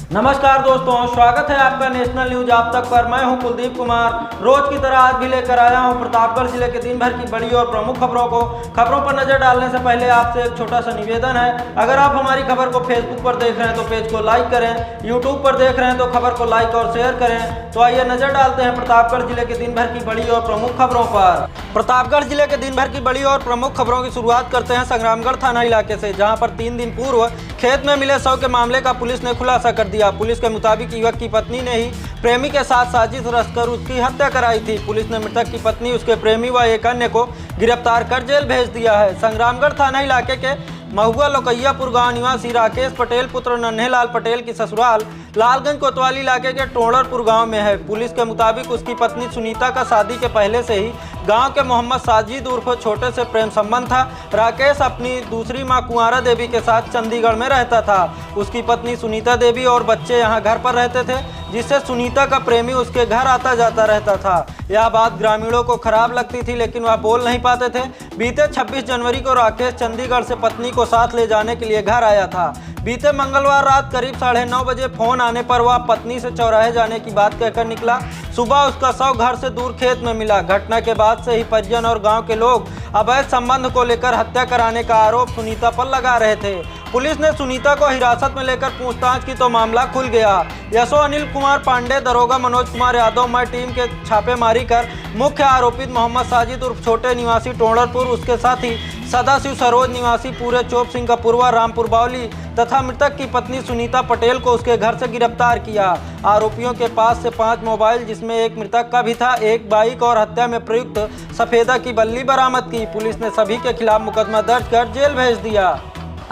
नमस्कार दोस्तों, स्वागत है आपका नेशनल न्यूज आप तक पर। मैं हूं कुलदीप कुमार। रोज की तरह आज भी लेकर आया हूं प्रतापगढ़ जिले के दिन भर की बड़ी और प्रमुख खबरों पर नजर डालने से पहले आपसे एक छोटा सा निवेदन है। अगर आप हमारी खबर को फेसबुक पर देख रहे हैं तो पेज को लाइक करें, यूट्यूब पर देख रहे हैं तो खबर को लाइक और शेयर करें। तो आइए नजर डालते हैं प्रतापगढ़ जिले के दिन भर की बड़ी और प्रमुख खबरों पर। प्रतापगढ़ जिले के दिन भर की बड़ी और प्रमुख खबरों की शुरुआत करते हैं संग्रामगढ़ थाना इलाके से, जहां पर 3 दिन पूर्व खेत में मिले शव के मामले का पुलिस ने खुलासा कर दिया। पुलिस के मुताबिक युवक की पत्नी ने ही प्रेमी के साथ साजिश रचकर उसकी हत्या कराई थी। पुलिस ने मृतक की पत्नी, उसके प्रेमी व एक अन्य को गिरफ्तार कर जेल भेज दिया है। संग्रामगढ़ थाना इलाके के महुआ लोकैयापुर गांव निवासी राकेश पटेल पुत्र नन्हेलाल पटेल की ससुराल लालगंज कोतवाली इलाके के टोड़रपुर गांव में है। पुलिस के मुताबिक उसकी पत्नी सुनीता का शादी के पहले से ही गांव के मोहम्मद साजिद उर्फ छोटे से प्रेम संबंध था। राकेश अपनी दूसरी मां कुंवारा देवी के साथ चंडीगढ़ में रहता था। उसकी पत्नी सुनीता देवी और बच्चे यहां घर पर रहते थे, जिससे सुनीता का प्रेमी उसके घर आता जाता रहता था। यह बात ग्रामीणों को खराब लगती थी, लेकिन वह बोल नहीं पाते थे। बीते 26 जनवरी को राकेश चंडीगढ़ से पत्नी को साथ ले जाने के लिए घर आया था। बीते मंगलवार रात करीब 9:30 बजे फोन आने पर वह पत्नी से चौराहे जाने की बात कहकर निकला। सुबह उसका शव घर से दूर खेत में मिला। घटना के बाद से ही परिजन और गांव के लोग अवैध संबंध को लेकर हत्या कराने का आरोप सुनीता पर लगा रहे थे। पुलिस ने सुनीता को हिरासत में लेकर पूछताछ की तो मामला खुल गया। यशो अनिल कुमार पांडे, दरोगा मनोज कुमार यादव मैं टीम के छापेमारी कर मुख्य आरोपित मोहम्मद साजिद उर्फ छोटे निवासी टोड़रपुर, उसके साथी सदाशिव सरोज निवासी पूरे चोप सिंह कपूरवा रामपुर बावली तथा मृतक की पत्नी सुनीता पटेल को उसके घर से गिरफ्तार किया। आरोपियों के पास से 5 मोबाइल, जिसमें एक मृतक का भी था, एक बाइक और हत्या में प्रयुक्त सफेदा की बल्ली बरामद की। पुलिस ने सभी के खिलाफ मुकदमा दर्ज कर जेल भेज दिया।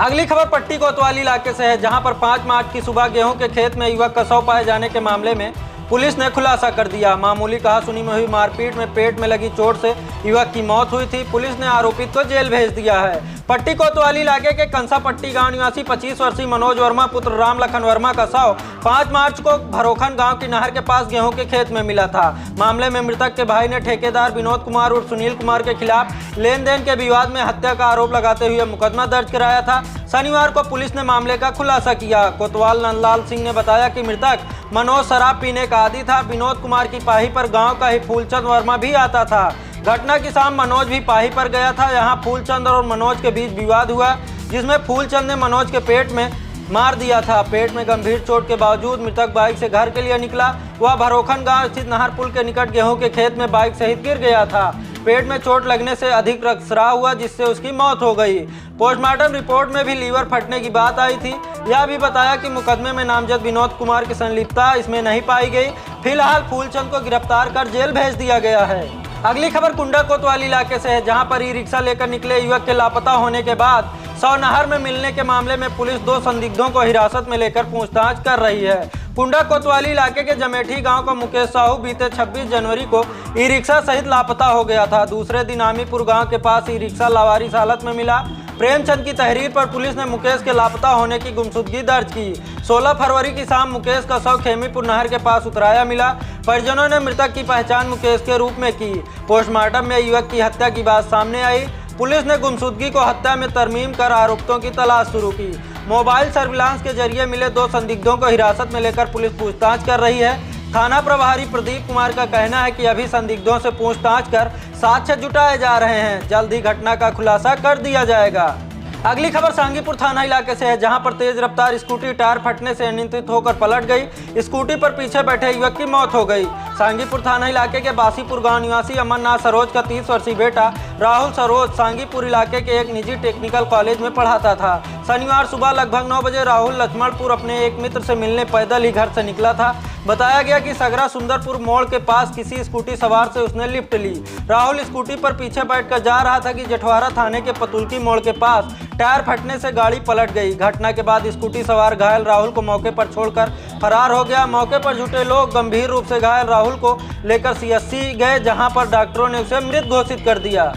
अगली खबर पट्टी कोतवाली इलाके से है, जहां पर 5 मार्च की सुबह गेहूं के खेत में युवक का शव पाए जाने के मामले में पुलिस ने खुलासा कर दिया। मामूली कहासुनी में हुई मारपीट में पेट में लगी चोट से युवक की मौत हुई थी। पुलिस ने आरोपित को जेल भेज दिया है। पट्टी कोतवाली इलाके के कंसा पट्टी गांव निवासी 25 वर्षीय मनोज वर्मा पुत्र राम लखन वर्मा का शव 5 मार्च को भरोखन गांव की नहर के पास गेहूं के खेत में मिला था। मामले में मृतक के भाई ने ठेकेदार विनोद कुमार और सुनील कुमार के खिलाफ लेन देन के विवाद में हत्या का आरोप लगाते हुए मुकदमा दर्ज कराया था। शनिवार को पुलिस ने मामले का खुलासा किया। कोतवाल नंदलाल सिंह ने बताया कि मृतक मनोज शराब पीने का आदी था। विनोद कुमार की पाही पर गांव का ही फूलचंद वर्मा भी आता था। घटना की शाम मनोज भी पाही पर गया था। यहां फूलचंद और मनोज के बीच विवाद हुआ, जिसमें फूलचंद ने मनोज के पेट में मार दिया था। पेट में गंभीर चोट के बावजूद मृतक बाइक से घर के लिए निकला। वह भरोखन गांव स्थित नहर पुल के निकट गेहूं के खेत में बाइक सहित गिर गया था। पेट में चोट लगने से अधिक रक्तस्राव हुआ, जिससे उसकी मौत हो गई। पोस्टमार्टम रिपोर्ट में भी लीवर फटने की बात आई थी। यह भी बताया कि मुकदमे में नामजद विनोद कुमार की संलिप्तता इसमें नहीं पाई गई। फिलहाल फूलचंद को गिरफ्तार कर जेल भेज दिया गया है। अगली खबर कुंडा कोतवाली इलाके से है, जहां पर ई-रिक्शा लेकर निकले युवक के लापता होने के बाद शव नहर में मिलने के मामले में पुलिस 2 संदिग्धों को हिरासत में लेकर पूछताछ कर रही है। कुंडा कोतवाली इलाके के जमेठी गांव का मुकेश साहू बीते 26 जनवरी को ई-रिक्शा सहित लापता हो गया था। दूसरे दिन आमीपुर गांव के पास ई-रिक्शा लावारिस हालत में मिला। प्रेमचंद की तहरीर पर पुलिस ने मुकेश के लापता होने की गुमशुदगी दर्ज की। 16 फरवरी की शाम मुकेश का शव खेमीपुर नहर के पास उतराया मिला। परिजनों ने मृतक की पहचान मुकेश के रूप में की। पोस्टमार्टम में युवक की हत्या की बात सामने आई। पुलिस ने गुमशुदगी को हत्या में तरमीम कर आरोपितों की तलाश शुरू की। मोबाइल सर्विलांस के जरिए मिले 2 संदिग्धों को हिरासत में लेकर पुलिस पूछताछ कर रही है। थाना प्रभारी प्रदीप कुमार का कहना है कि अभी संदिग्धों से पूछताछ कर साक्ष्य जुटाए जा रहे हैं। जल्द ही घटना का खुलासा कर दिया जाएगा। अगली खबर सांगीपुर थाना इलाके से है, जहां पर तेज रफ्तार स्कूटी टायर फटने से अनियंत्रित होकर पलट गई। स्कूटी पर पीछे बैठे युवक की मौत हो गई। सांगीपुर थाना इलाके के बासीपुर गांव निवासी अमरनाथ सरोज का 30 वर्षीय बेटा राहुल सरोज सांगीपुर इलाके के एक निजी टेक्निकल कॉलेज में पढ़ाता था। शनिवार सुबह लगभग 9 बजे राहुल लक्ष्मणपुर अपने एक मित्र से मिलने पैदल ही घर से निकला था। बताया गया कि सगरा सुंदरपुर मोड़ के पास किसी स्कूटी सवार से उसने लिफ्ट ली। राहुल स्कूटी पर पीछे बैठकर जा रहा था कि जेठवारा थाने के पतुलकी मोड़ के पास टायर फटने से गाड़ी पलट गई। घटना के बाद स्कूटी सवार घायल राहुल को मौके पर छोड़कर फरार हो गया। मौके पर जुटे लोग गंभीर रूप से घायल राहुल को लेकर CSC गए, जहां पर डॉक्टरों ने उसे मृत घोषित कर दिया।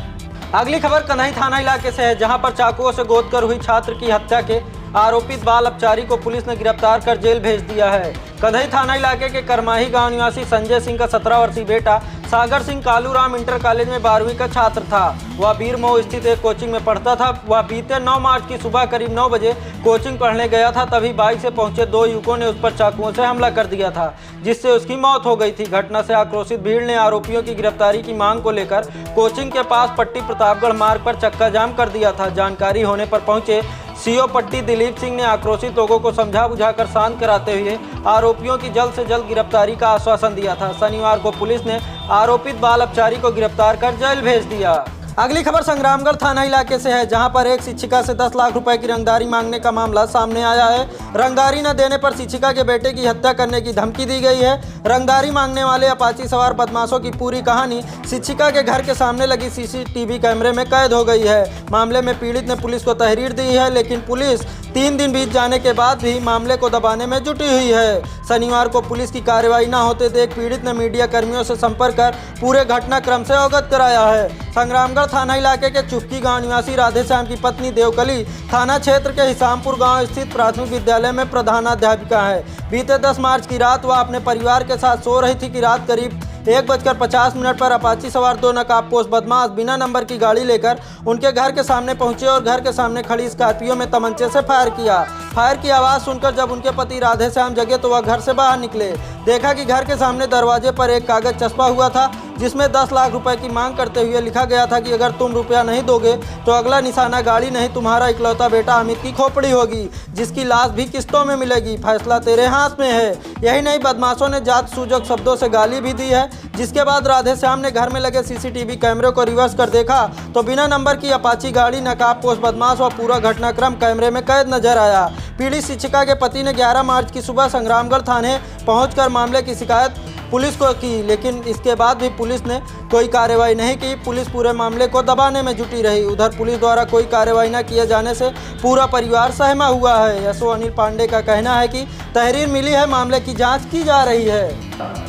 अगली खबर कन्हई थाना इलाके से है, जहां पर चाकुओं से गोदकर हुई छात्र की हत्या के आरोपित बाल अपचारी को पुलिस ने गिरफ्तार कर जेल भेज दिया है। कधई थाना इलाके के करमाही गांव निवासी संजय सिंह का 17 वर्षीय बेटा सागर सिंह कालूराम इंटर कॉलेज में 12वीं का छात्र था। वह बीरमऊ स्थित एक कोचिंग में पढ़ता था। वह बीते 9 मार्च की सुबह करीब 9 बजे कोचिंग पढ़ने गया था, तभी बाइक से पहुंचे 2 युवकों ने उस पर चाकुओं से हमला कर दिया था, जिससे उसकी मौत हो गई थी। घटना से आक्रोशित भीड़ ने आरोपियों की गिरफ्तारी की मांग को लेकर कोचिंग के पास पट्टी प्रतापगढ़ मार्ग पर चक्का जाम कर दिया था। जानकारी होने पर पहुंचे सीओ पट्टी दिलीप सिंह ने आक्रोशित लोगों को समझा बुझाकर शांत कराते हुए आरोपियों की जल्द से जल्द गिरफ्तारी का आश्वासन दिया था। शनिवार को पुलिस ने आरोपित बाल अपचारी को गिरफ्तार कर जेल भेज दिया। अगली खबर संग्रामगढ़ थाना इलाके से है, जहां पर एक शिक्षिका से 10 लाख रुपए की रंगदारी मांगने का मामला सामने आया है। रंगदारी न देने पर शिक्षिका के बेटे की हत्या करने की धमकी दी गई है। रंगदारी मांगने वाले अपाची सवार बदमाशों की पूरी कहानी शिक्षिका के घर के सामने लगी सीसीटीवी कैमरे में कैद हो गई है। मामले में पीड़ित ने पुलिस को तहरीर दी है, लेकिन पुलिस 3 दिन बीत जाने के बाद भी मामले को दबाने में जुटी हुई है। शनिवार को पुलिस की कार्रवाई न होते देख पीड़ित ने मीडिया कर्मियों से संपर्क कर पूरे घटनाक्रम से अवगत कराया है। संग्रामगढ़ थाना इलाके के चुपकी गांव निवासी राधेश्याम की पत्नी देवकली थाना क्षेत्र के हिसामपुर गांव स्थित प्राथमिक विद्यालय में प्रधानाध्यापिका है। बीते 10 मार्च की रात वह अपने परिवार के साथ सो रही थी कि रात करीब 1:50 पर अपाची सवार 2 नकाबपोश बदमाश बिना नंबर की गाड़ी लेकर उनके घर के सामने पहुंचे और घर के सामने खड़ी स्कॉर्पियो में तमंचे से फायर किया। फायर की आवाज़ सुनकर जब उनके पति राधेश्याम जगे तो वह घर से बाहर निकले। देखा कि घर के सामने दरवाजे पर एक कागज चस्पा हुआ था, जिसमें 10 लाख रुपए की मांग करते हुए लिखा गया था कि अगर तुम रुपया नहीं दोगे तो अगला निशाना गाड़ी नहीं तुम्हारा इकलौता बेटा अमित की खोपड़ी होगी, जिसकी लाश भी किस्तों में मिलेगी। फैसला तेरे हाथ में है। यही नहीं, बदमाशों ने जात सूजक शब्दों से गाली भी दी है। जिसके बाद राधेश्याम ने घर में लगे सीसीटीवी कैमरे को रिवर्स कर देखा तो बिना नंबर की अपाची गाड़ी, नकाबपोश बदमाश और पूरा घटनाक्रम कैमरे में कैद नजर आया। पीड़ित शिक्षिका के पति ने 11 मार्च की सुबह संग्रामगढ़ थाने पहुंचकर मामले की शिकायत पुलिस को की, लेकिन इसके बाद भी पुलिस ने कोई कार्रवाई नहीं की। पुलिस पूरे मामले को दबाने में जुटी रही। उधर पुलिस द्वारा कोई कार्रवाई न किए जाने से पूरा परिवार सहमा हुआ है। यशो अनिल पांडे का कहना है कि तहरीर मिली है, मामले की जांच की जा रही है।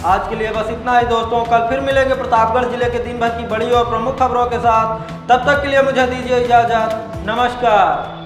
आज के लिए बस इतना ही दोस्तों, कल फिर मिलेंगे प्रतापगढ़ जिले के दिन भर की बड़ी और प्रमुख खबरों के साथ। तब तक के लिए मुझे दीजिए इजाज़त। नमस्कार।